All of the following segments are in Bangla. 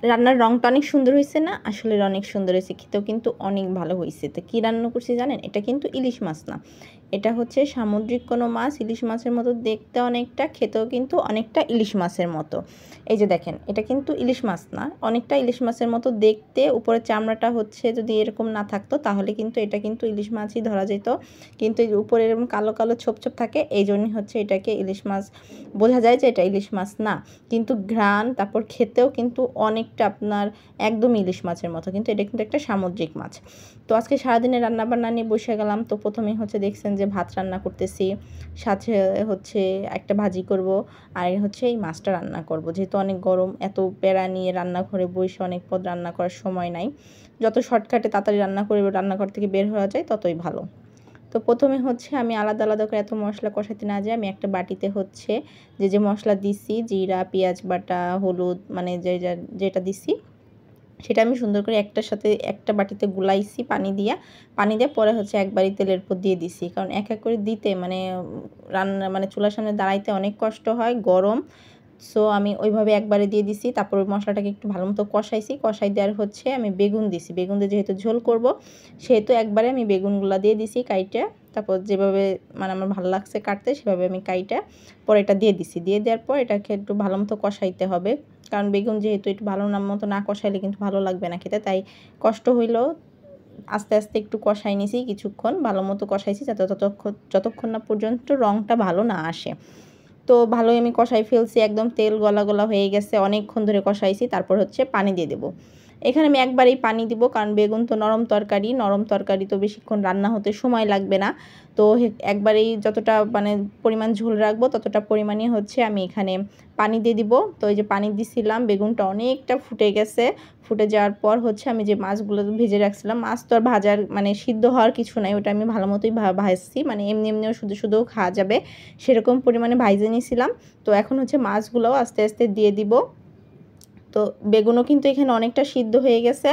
রান্নার রংটা অনেক সুন্দর হয়েছে না? আসলে অনেক সুন্দর হয়েছে, খেতেও কিন্তু অনেক ভালো হয়েছে। তো কী রান্না করছি জানেন? এটা কিন্তু ইলিশ মাছ না, এটা হচ্ছে সামুদ্রিক কোনো মাছ। ইলিশ মাছের মতো দেখতে অনেকটা, খেতেও কিন্তু অনেকটা ইলিশ মাছের মতো। এই যে দেখেন, এটা কিন্তু ইলিশ মাছ না, অনেকটা ইলিশ মাছের মতো দেখতে। উপরে চামড়াটা হচ্ছে যদি এরকম না থাকতো তাহলে কিন্তু এটা কিন্তু ইলিশ মাছই ধরা যেত, কিন্তু এই উপরে এরকম কালো কালো ছোপ ছোপ থাকে, এই জন্যই হচ্ছে এটাকে ইলিশ মাছ বোঝা যায় যে এটা ইলিশ মাছ না। কিন্তু ঘ্রাণ, তারপর খেতেও কিন্তু অনেকটা আপনার একদম ইলিশ মাছের মতো, কিন্তু এটা কিন্তু একটা সামুদ্রিক মাছ। তো আজকে সারাদিনে রান্নাবান্না নিয়ে বসে গেলাম। তো প্রথমেই হচ্ছে দেখছেন যে ভাত রান্না করতেছি, সাথে হচ্ছে একটা ভাজি করব, আর হচ্ছে এই মাছটা রান্না করব। যেহেতু অনেক গরম, এত প্যারা নিয়ে রান্নাঘরে বসে অনেক পদ রান্না করার সময় নাই। যত শর্টকাটে তাড়াতাড়ি রান্না করে রান্নাঘর থেকে বের হওয়া যায় ততই ভালো। তো প্রথমে হচ্ছে আমি আলাদা আলাদা করে এত মশলা কষাতে না যাই, আমি একটা বাটিতে হচ্ছে যে মশলা দিছি, জিরা, পেঁয়াজ বাটা, হলুদ, মানে যেটা দিছি সেটা আমি সুন্দর করে একটার সাথে একটা বাটিতে গুলাইছি পানি দিয়ে। পরে হচ্ছে একবারই তেলের উপর দিয়ে দিছি, কারণ এক এক করে দিতে মানে রান্না মানে চুলার সামনে দাঁড়াইতে অনেক কষ্ট হয়, গরম। সো আমি ওইভাবে একবারে দিয়ে দিছি। তারপর ওই মশলাটাকে একটু ভালো মতো কষাই দেওয়ার হচ্ছে আমি বেগুন দিছি। বেগুন দিয়ে যেহেতু ঝোল করব, সেহেতু একবারে আমি বেগুনগুলো দিয়ে দিছি কাইটা। তারপর যেভাবে মানে আমার ভালো লাগছে কাটতে, সেভাবে আমি কাইটা পরে এটা দিয়ে দিছি। দিয়ে দেওয়ার পর এটাকে একটু ভালো মতো কষাইতে হবে, কারণ বেগুন যেহেতু একটু ভালো মতো না কষাইলে কিন্তু ভালো লাগবে না খেতে। তাই কষ্ট হইলেও আস্তে আস্তে একটু কষাই নিছি, কিছুক্ষণ ভালো মতো কষাইছি, যাতে যতক্ষণ না পর্যন্ত রঙটা ভালো না আসে। তো ভালোই আমি কষাই ফেলছি, একদম তেল গলা গলা হয়ে গেছে, অনেকক্ষণ ধরে কষাইছি। তারপর হচ্ছে পানি দিয়ে দেবো। এখানে আমি একবারেই পানি দিব, কারণ বেগুন তো নরম তরকারি তো বেশিক্ষণ রান্না হতে সময় লাগবে না। তো একবারেই যতটা মানে পরিমাণ ঝোল রাখবো ততটা পরিমাণই হচ্ছে আমি এখানে পানি দিয়ে দিব। তো এই যে পানি দিছিলাম, বেগুনটা অনেকটা ফুটে গেছে। ফুটে যাওয়ার পর হচ্ছে আমি যে মাছগুলো ভেজে রাখছিলাম, মাছ তো আর ভাজার মানে সিদ্ধ হওয়ার কিছু নাই, ওটা আমি ভালো মতোই ভাজছি, মানে এমনিও শুধু খাওয়া যাবে সেরকম পরিমাণে ভাইজে নিয়েছিলাম। তো এখন হচ্ছে মাছগুলোও আস্তে আস্তে দিয়ে দিব। তো বেগুনও কিন্তু এখানে অনেকটা সিদ্ধ হয়ে গেছে।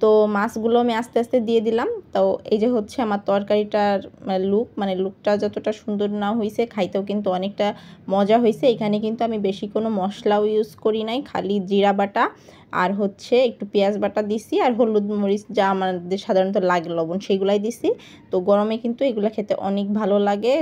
তো মাছগুলো আমি আস্তে আস্তে দিয়ে দিলাম। তো এই যে হচ্ছে আমার তরকারিটার লুকটা যতটা সুন্দর না হয়েছে, খাইতেও কিন্তু অনেকটা মজা হয়েছে। এখানে কিন্তু আমি বেশি কোনো মশলাও ইউজ করি নাই, খালি জিরা বাটা আর হচ্ছে একটু পেঁয়াজ বাটা দিছি, আর হলুদ মরিচ যা আমাদের সাধারণত লাগে লবণ, সেইগুলাই দিছি। তো গরমে কিন্তু এগুলো খেতে অনেক ভালো লাগে।